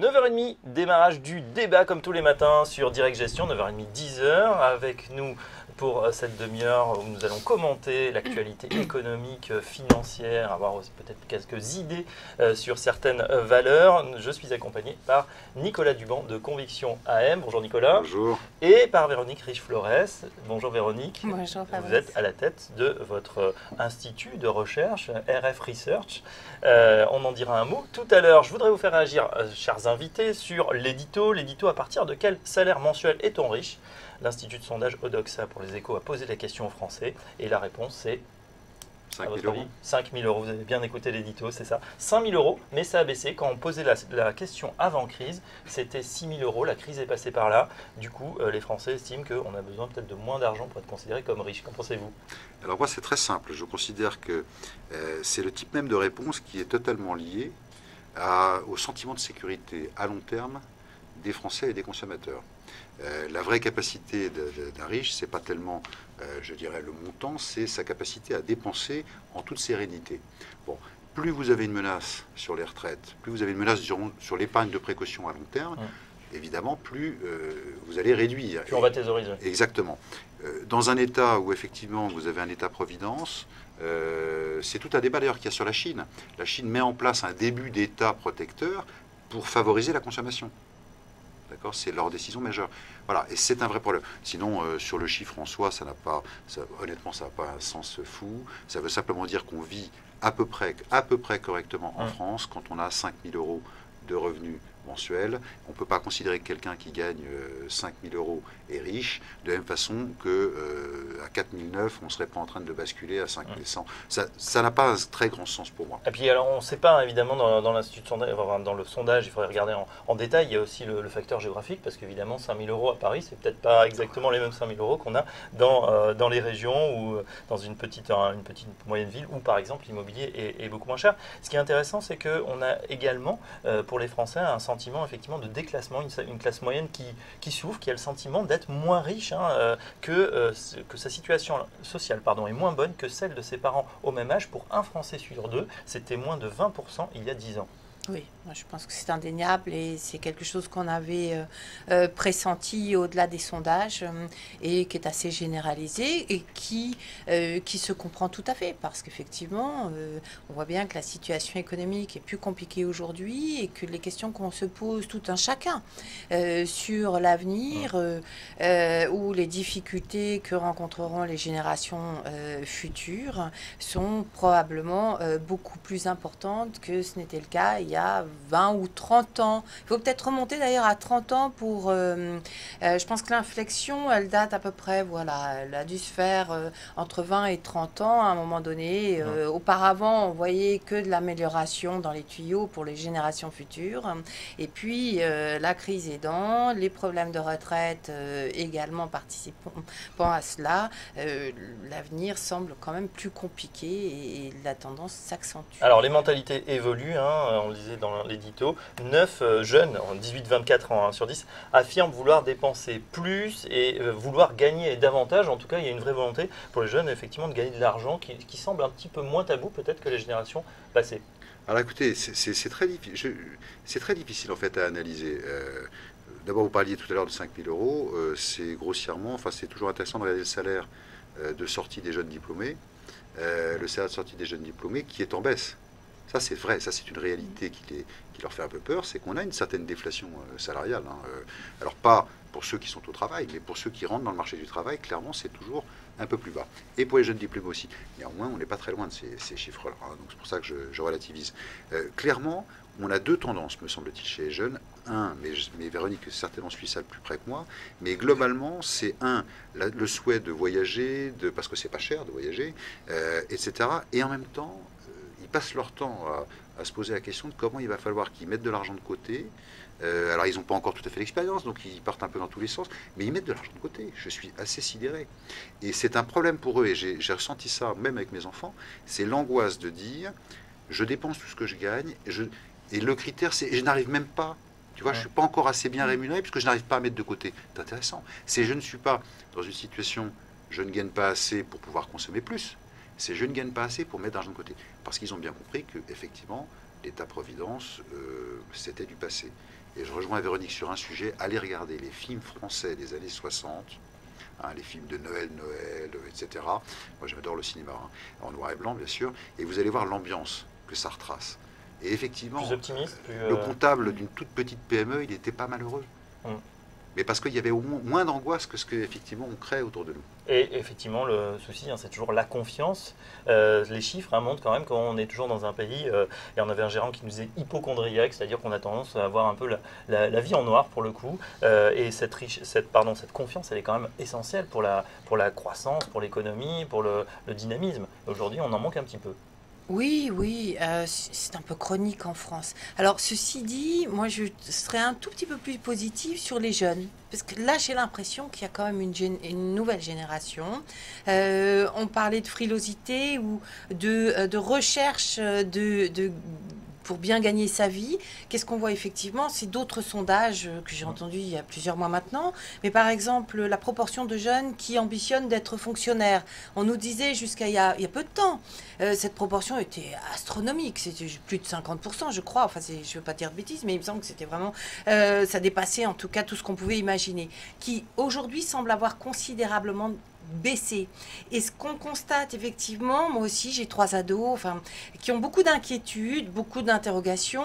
9h30, démarrage du débat comme tous les matins sur Direct Gestion, 9h30, 10h, avec nous pour cette demi-heure où nous allons commenter l'actualité économique, financière, avoir aussi peut-être quelques idées sur certaines valeurs. Je suis accompagné par Nicolas Duban de Conviction AM. Bonjour Nicolas. Bonjour. Et par Véronique Riche-Flores. Bonjour Véronique. Bonjour Fabrice. Vous êtes à la tête de votre institut de recherche, RF Research. On en dira un mot tout à l'heure. Je voudrais vous faire réagir, chers invités, sur l'édito. L'édito, à partir de quel salaire mensuel est-on riche? L'Institut de sondage Odoxa pour les Échos a posé la question aux Français et la réponse c'est 5 000 euros. 5 000 euros, vous avez bien écouté l'édito, c'est ça. 5 000 euros, mais ça a baissé. Quand on posait la question avant crise, c'était 6 000 euros. La crise est passée par là. Du coup, les Français estiment qu'on a besoin peut-être de moins d'argent pour être considéré comme riche. Qu'en pensez-vous? Alors moi, c'est très simple. Je considère que c'est le type même de réponse qui est totalement lié au sentiment de sécurité à long terme des Français et des consommateurs. La vraie capacité d'un riche, c'est pas tellement, je dirais, le montant, c'est sa capacité à dépenser en toute sérénité. Bon, plus vous avez une menace sur les retraites, plus vous avez une menace sur l'épargne de précaution à long terme, évidemment, plus vous allez réduire. Plus on va thésauriser. Exactement. Dans un État où effectivement vous avez un État-providence, c'est tout un débat d'ailleurs qu'il y a sur la Chine. La Chine met en place un début d'État protecteur pour favoriser la consommation. D'accord, c'est leur décision majeure. Voilà, et c'est un vrai problème. Sinon, sur le chiffre en soi, honnêtement, ça n'a pas un sens fou. Ça veut simplement dire qu'on vit à peu près correctement en France quand on a 5 000 euros de revenus mensuels. On ne peut pas considérer que quelqu'un qui gagne 5 000 euros est riche, de la même façon qu'à 4 900, on ne serait pas en train de basculer à 5 100. Ça n'a pas un très grand sens pour moi. Et puis alors on ne sait pas évidemment dans l'institut de sondage, dans le sondage, il faudrait regarder en détail, il y a aussi le facteur géographique, parce qu'évidemment 5 000 euros à Paris, c'est peut-être pas exactement les mêmes 5 000 euros qu'on a dans les régions ou dans une petite moyenne ville où par exemple l'immobilier est beaucoup moins cher. Ce qui est intéressant, c'est qu'on a également pour les Français un sentiment effectivement de déclassement, une classe moyenne qui souffre, qui a le sentiment d'être moins riche, que sa situation sociale est moins bonne que celle de ses parents au même âge. Pour un Français sur deux, c'était moins de 20% il y a 10 ans. Oui, moi je pense que c'est indéniable et c'est quelque chose qu'on avait pressenti au-delà des sondages et qui est assez généralisé et qui se comprend tout à fait parce qu'effectivement, on voit bien que la situation économique est plus compliquée aujourd'hui et que les questions qu'on se pose tout un chacun sur l'avenir ou les difficultés que rencontreront les générations futures sont probablement beaucoup plus importantes que ce n'était le cas il y a 20 ou 30 ans. Il faut peut-être remonter d'ailleurs à 30 ans pour... je pense que l'inflexion, elle date à peu près, voilà, elle a dû se faire entre 20 et 30 ans à un moment donné. Auparavant, on voyait que de l'amélioration dans les tuyaux pour les générations futures. Et puis, la crise aidant, les problèmes de retraite également participant à cela, l'avenir semble quand même plus compliqué et la tendance s'accentue. Alors, les mentalités évoluent, on le disait dans l'édito, 9 jeunes, 18-24 ans sur 10, affirment vouloir dépenser plus et vouloir gagner davantage. En tout cas, il y a une vraie volonté pour les jeunes, effectivement, de gagner de l'argent qui semble un petit peu moins tabou peut-être que les générations passées. Alors écoutez, c'est très difficile en fait à analyser. D'abord, vous parliez tout à l'heure de 5 000 euros. C'est grossièrement, c'est toujours intéressant de regarder le salaire de sortie des jeunes diplômés. Le salaire de sortie des jeunes diplômés qui est en baisse. Ça, c'est vrai, ça, c'est une réalité qui leur fait un peu peur, c'est qu'on a une certaine déflation salariale. Alors, pas pour ceux qui sont au travail, mais pour ceux qui rentrent dans le marché du travail, clairement, c'est toujours un peu plus bas. Et pour les jeunes diplômés aussi. Néanmoins, on n'est pas très loin de ces chiffres-là. Donc, c'est pour ça que je relativise. Clairement, on a deux tendances, me semble-t-il, chez les jeunes. Mais Véronique certainement suit ça de plus près que moi, mais globalement, c'est le souhait de voyager, parce que c'est pas cher de voyager, etc. Et en même temps, ils passent leur temps à se poser la question de comment il va falloir qu'ils mettent de l'argent de côté. Alors, ils n'ont pas encore tout à fait l'expérience, donc ils partent un peu dans tous les sens, mais ils mettent de l'argent de côté. Je suis assez sidéré. Et c'est un problème pour eux, et j'ai ressenti ça même avec mes enfants, c'est l'angoisse de dire, je dépense tout ce que je gagne, et le critère, c'est, je n'arrive même pas, tu vois, je ne suis pas encore assez bien rémunéré, puisque je n'arrive pas à mettre de côté. C'est intéressant. C'est, je ne suis pas dans une situation, je ne gagne pas assez pour pouvoir consommer plus. C'est je ne gagne pas assez pour mettre d'argent de côté. Parce qu'ils ont bien compris qu'effectivement, l'État-providence, c'était du passé. Et je rejoins Véronique sur un sujet, allez regarder les films français des années 60, les films de Noël, etc. Moi j'adore le cinéma, en noir et blanc bien sûr, et vous allez voir l'ambiance que ça retrace. Et effectivement, plus optimiste, le comptable d'une toute petite PME, il n'était pas malheureux. Mais parce qu'il y avait moins d'angoisse que ce qu'effectivement on crée autour de nous. Et effectivement, le souci, c'est toujours la confiance. Les chiffres montrent quand même qu'on est toujours dans un pays, et on avait un gérant qui nous disait hypochondriaque, c'est-à-dire qu'on a tendance à avoir un peu la vie en noir pour le coup. Et cette confiance, elle est quand même essentielle pour la croissance, pour l'économie, pour le dynamisme. Aujourd'hui, on en manque un petit peu. Oui, c'est un peu chronique en France. Alors, ceci dit, moi, je serais un tout petit peu plus positive sur les jeunes. Parce que là, j'ai l'impression qu'il y a quand même une nouvelle génération. On parlait de frilosité ou de recherche pour bien gagner sa vie. Qu'est-ce qu'on voit effectivement? C'est d'autres sondages que j'ai entendus il y a plusieurs mois maintenant. Mais par exemple, la proportion de jeunes qui ambitionnent d'être fonctionnaires. On nous disait jusqu'à il y a peu de temps, cette proportion était astronomique. C'était plus de 50%, je crois. Enfin, je ne veux pas dire de bêtises, mais il me semble que c'était vraiment... ça dépassait en tout cas tout ce qu'on pouvait imaginer. Qui aujourd'hui semble avoir considérablement baissé. Et ce qu'on constate effectivement, moi aussi j'ai 3 ados, qui ont beaucoup d'inquiétudes, beaucoup d'interrogations,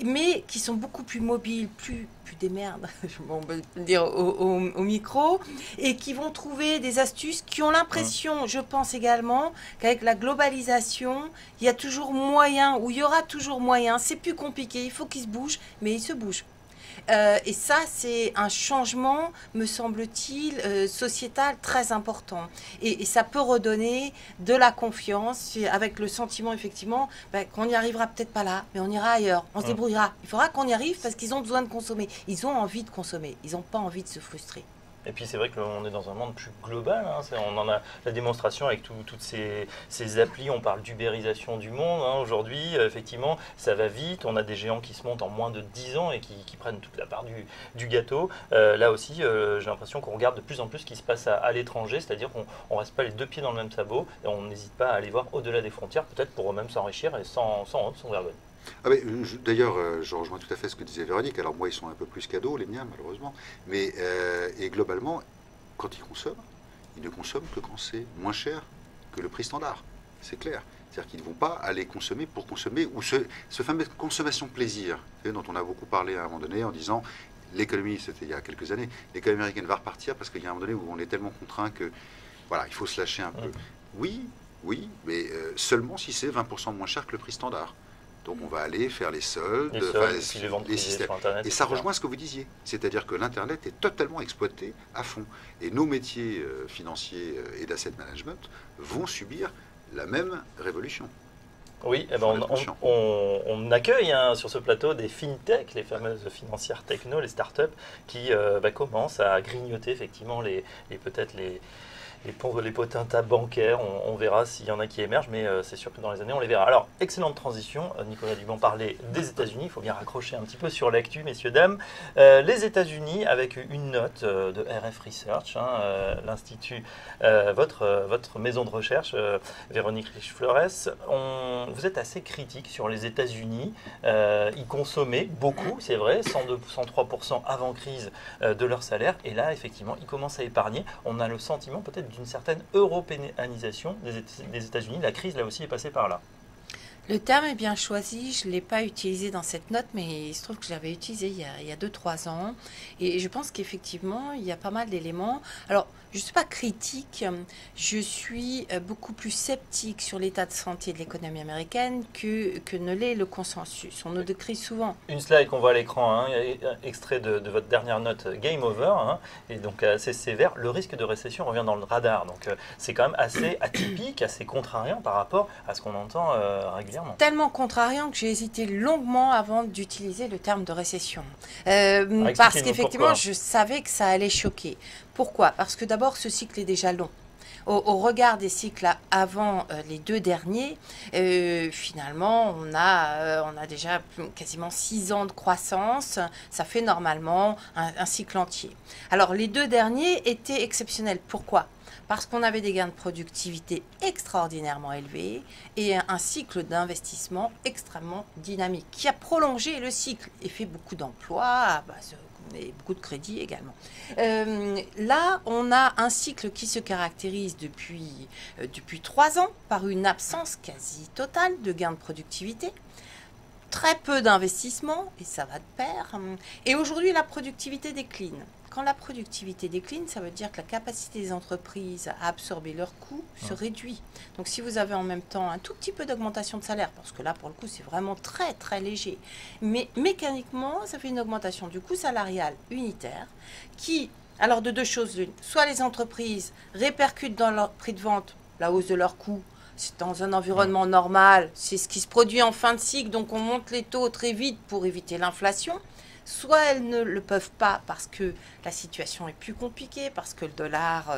mais qui sont beaucoup plus mobiles, plus des merdes, on peut le dire au micro, et qui vont trouver des astuces, qui ont l'impression, je pense également, qu'avec la globalisation, il y a toujours moyen, ou il y aura toujours moyen, c'est plus compliqué, il faut qu'ils se bougent, mais ils se bougent. Et ça, c'est un changement, me semble-t-il, sociétal très important. Et ça peut redonner de la confiance, avec le sentiment, effectivement, qu'on n'y arrivera peut-être pas là, mais on ira ailleurs, on se débrouillera. Il faudra qu'on y arrive parce qu'ils ont besoin de consommer. Ils ont envie de consommer, ils n'ont pas envie de se frustrer. Et puis c'est vrai qu'on est dans un monde plus global, on en a la démonstration avec toutes ces applis, on parle d'ubérisation du monde. Aujourd'hui, effectivement, ça va vite, on a des géants qui se montent en moins de 10 ans et qui prennent toute la part du gâteau. Là aussi, j'ai l'impression qu'on regarde de plus en plus ce qui se passe à l'étranger, c'est-à-dire qu'on ne reste pas les deux pieds dans le même sabot et on n'hésite pas à aller voir au-delà des frontières, peut-être pour même s'enrichir et sans honte, sans vergogne. D'ailleurs, je rejoins tout à fait ce que disait Véronique. Alors moi, ils sont un peu plus cadeaux, les miens, malheureusement. Mais et globalement, quand ils ne consomment que quand c'est moins cher que le prix standard. C'est clair. C'est-à-dire qu'ils ne vont pas aller consommer pour consommer, ou ce fameux consommation plaisir, dont on a beaucoup parlé à un moment donné en disant l'économie, c'était il y a quelques années, l'économie américaine va repartir parce qu'il y a un moment donné où on est tellement contraint que voilà, il faut se lâcher un peu. Oui, mais seulement si c'est 20% moins cher que le prix standard. Donc on va aller faire les soldes, les systèmes. Et ça rejoint ce que vous disiez, c'est-à-dire que l'Internet est totalement exploité à fond. Et nos métiers financiers et d'asset management vont subir la même révolution. Oui, on accueille sur ce plateau des fintech, les fameuses financières techno, les startups, qui commencent à grignoter effectivement peut-être les potentats bancaires. On verra s'il y en a qui émergent, mais c'est sûr que dans les années, on les verra. Alors, excellente transition. Nicolas Duban parlait des États-Unis. Il faut bien raccrocher un petit peu sur l'actu, messieurs, dames. Les États-Unis, avec une note de RF Research, l'Institut, votre maison de recherche, Véronique Riche-Flores, vous êtes assez critique sur les États-Unis. Ils consommaient beaucoup, c'est vrai, 103% avant crise de leur salaire. Et là, effectivement, ils commencent à épargner. On a le sentiment peut-être d'une certaine européanisation des États-Unis. La crise, là aussi, est passée par là. Le terme est bien choisi, je ne l'ai pas utilisé dans cette note, mais il se trouve que je l'avais utilisé il y a 2-3 ans. Et je pense qu'effectivement, il y a pas mal d'éléments. Alors, je ne suis pas critique, je suis beaucoup plus sceptique sur l'état de santé de l'économie américaine que ne l'est le consensus. On nous décrit souvent. Une slide qu'on voit à l'écran, extrait de votre dernière note Game Over, et donc assez sévère. Le risque de récession revient dans le radar. Donc c'est quand même assez atypique, assez contrariant par rapport à ce qu'on entend régulièrement. Tellement contrariant que j'ai hésité longuement avant d'utiliser le terme de récession. Parce qu'effectivement, je savais que ça allait choquer. Pourquoi? Parce que d'abord, ce cycle est déjà long. au regard des cycles avant les deux derniers, finalement, on a déjà quasiment 6 ans de croissance. Ça fait normalement un cycle entier. Alors, les deux derniers étaient exceptionnels. Pourquoi ? Parce qu'on avait des gains de productivité extraordinairement élevés et un cycle d'investissement extrêmement dynamique qui a prolongé le cycle et fait beaucoup d'emplois et beaucoup de crédits également. Là, on a un cycle qui se caractérise depuis 3 ans par une absence quasi totale de gains de productivité. Très peu d'investissement, et ça va de pair. Et aujourd'hui, la productivité décline. Quand la productivité décline, ça veut dire que la capacité des entreprises à absorber leurs coûts se réduit. Donc si vous avez en même temps un tout petit peu d'augmentation de salaire, parce que là, pour le coup, c'est vraiment très, très léger, mais mécaniquement, ça fait une augmentation du coût salarial unitaire qui, alors de deux choses l'une, soit les entreprises répercutent dans leur prix de vente la hausse de leurs coûts. C'est dans un environnement normal, c'est ce qui se produit en fin de cycle, donc on monte les taux très vite pour éviter l'inflation. Soit elles ne le peuvent pas parce que la situation est plus compliquée, parce que le dollar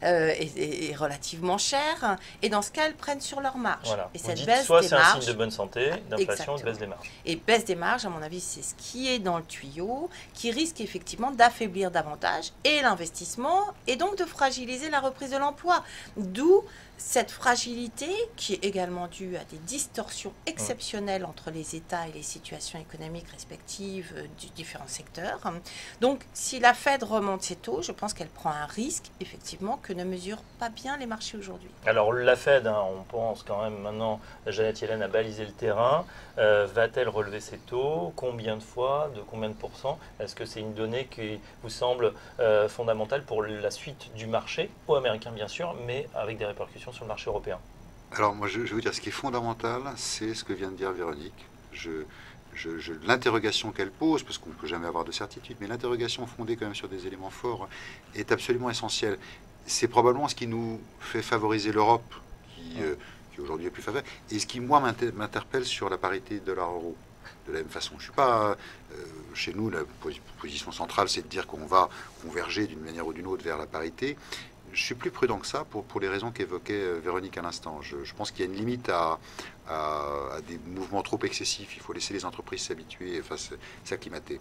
est relativement cher, et dans ce cas, elles prennent sur leur marge. Voilà. Et Vous cette dites, baisse soit des c'est un marges, signe de bonne santé, d'inflation, de baisse des marges. et baisse des marges, à mon avis, c'est ce qui est dans le tuyau, qui risque effectivement d'affaiblir davantage et l'investissement, et donc de fragiliser la reprise de l'emploi. D'où cette fragilité qui est également due à des distorsions exceptionnelles entre les États et les situations économiques respectives du différents secteurs. Donc, si la Fed remonte ses taux, je pense qu'elle prend un risque, effectivement, que ne mesurent pas bien les marchés aujourd'hui. Alors, la Fed, on pense quand même maintenant, Janet Yellen a balisé le terrain. Va-t-elle relever ses taux? Combien de fois? De combien de pourcents? Est-ce que c'est une donnée qui vous semble fondamentale pour la suite du marché, aux Américains bien sûr, mais avec des répercussions sur le marché européen? Alors moi je vais vous dire, ce qui est fondamental, c'est ce que vient de dire Véronique. L'interrogation qu'elle pose, parce qu'on ne peut jamais avoir de certitude, mais l'interrogation fondée quand même sur des éléments forts est absolument essentielle. C'est probablement ce qui nous fait favoriser l'Europe, qui aujourd'hui est plus favorable, et ce qui moi m'interpelle sur la parité dollar-euro. De la même façon, je suis pas chez nous, la position centrale, c'est de dire qu'on va converger d'une manière ou d'une autre vers la parité. Je suis plus prudent que ça pour les raisons qu'évoquait Véronique à l'instant. Je pense qu'il y a une limite à des mouvements trop excessifs. Il faut laisser les entreprises s'habituer, s'acclimater.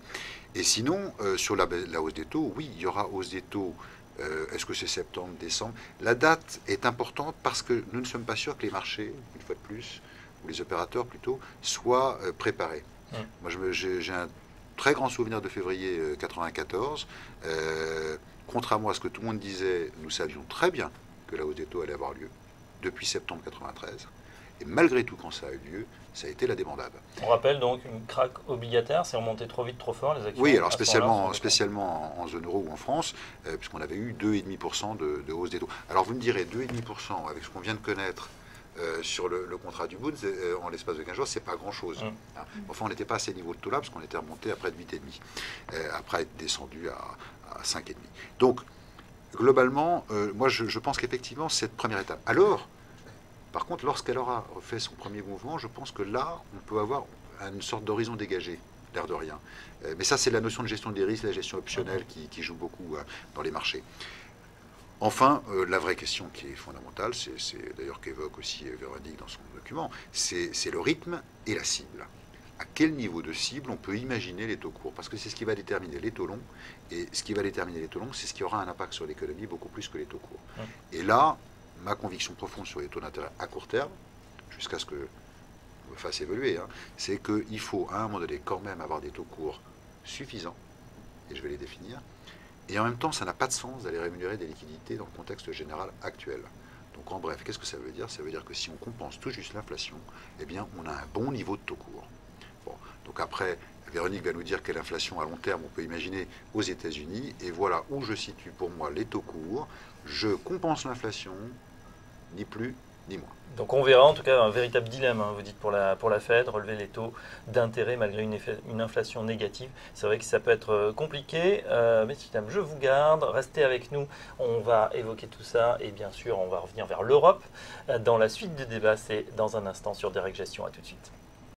Et sinon, sur la hausse des taux, oui, il y aura hausse des taux. Est-ce que c'est septembre, décembre? La date est importante parce que nous ne sommes pas sûrs que les marchés, une fois de plus, ou les opérateurs plutôt, soient préparés. Moi, j'ai un très grand souvenir de février 1994. Contrairement à ce que tout le monde disait, nous savions très bien que la hausse des taux allait avoir lieu depuis septembre 1993. Et malgré tout, quand ça a eu lieu, ça a été la débandade. On rappelle donc une craque obligataire, c'est remonté trop vite, trop fort, les actions. Oui, alors spécialement en zone euro ou en France, puisqu'on avait eu 2,5% de hausse des taux. Alors vous me direz, 2,5% avec ce qu'on vient de connaître sur le contrat du Bund, en l'espace de 15 jours, c'est pas grand-chose. Enfin, on n'était pas à ces niveaux de taux-là, parce qu'on était remonté à près de 8,5, après être descendu à 5,5. Donc, globalement, moi, je pense qu'effectivement, cette première étape. Alors, par contre, lorsqu'elle aura fait son premier mouvement, je pense que là, on peut avoir une sorte d'horizon dégagé, l'air de rien. Mais ça, c'est la notion de gestion des risques, la gestion optionnelle qui joue beaucoup dans les marchés. Enfin, la vraie question qui est fondamentale, c'est d'ailleurs qu'évoque aussi Véronique dans son document, c'est le rythme et la cible. À quel niveau de cible on peut imaginer les taux courts? Parce que c'est ce qui va déterminer les taux longs, et ce qui va déterminer les taux longs, c'est ce qui aura un impact sur l'économie beaucoup plus que les taux courts. Et là, ma conviction profonde sur les taux d'intérêt à court terme, jusqu'à ce que me fasse évoluer, c'est qu'il faut à un moment donné quand même avoir des taux courts suffisants, et je vais les définir, et en même temps, ça n'a pas de sens d'aller rémunérer des liquidités dans le contexte général actuel. Donc en bref, qu'est-ce que ça veut dire? Ça veut dire que si on compense tout juste l'inflation, eh bien on a un bon niveau de taux court. Bon, donc après, Véronique va nous dire quelle inflation à long terme on peut imaginer aux États-Unis, et voilà où je situe pour moi les taux courts. Je compense l'inflation, ni plus ni moins. Donc on verra en tout cas un véritable dilemme, vous dites, pour la Fed, relever les taux d'intérêt malgré une inflation négative. C'est vrai que ça peut être compliqué, mais je vous garde, restez avec nous, on va évoquer tout ça et bien sûr on va revenir vers l'Europe. Dans la suite du débat, c'est dans un instant sur Direct Gestion, à tout de suite.